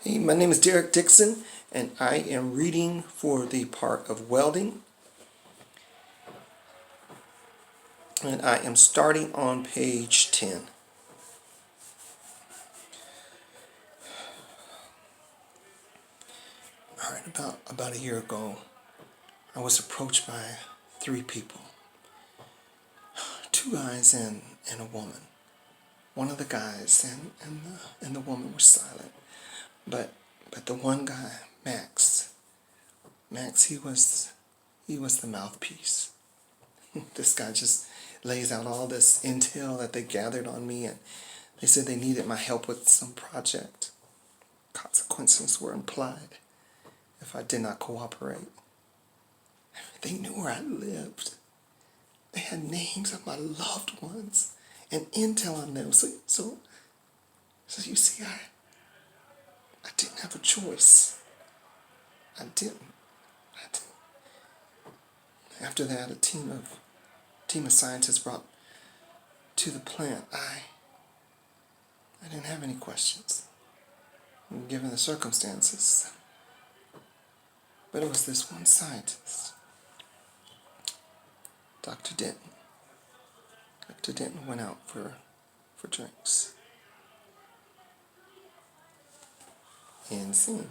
Hey, my name is Derek Dixon, and I am reading for the part of Welding. And I am starting on page 10. Alright, about a year ago, I was approached by 3 people. 2 guys and a woman. One of the guys and the woman were silent. But the one guy, Max, he was the mouthpiece. This guy just lays out all this intel that they gathered on me, and they said they needed my help with some project. Consequences were implied if I did not cooperate. They knew where I lived. They had names of my loved ones and intel on them. So you see, I didn't have a choice. I didn't. After that, a team of scientists brought to the plant. I didn't have any questions, given the circumstances. But it was this one scientist, Dr. Denton. Dr. Denton went out for drinks. And scene.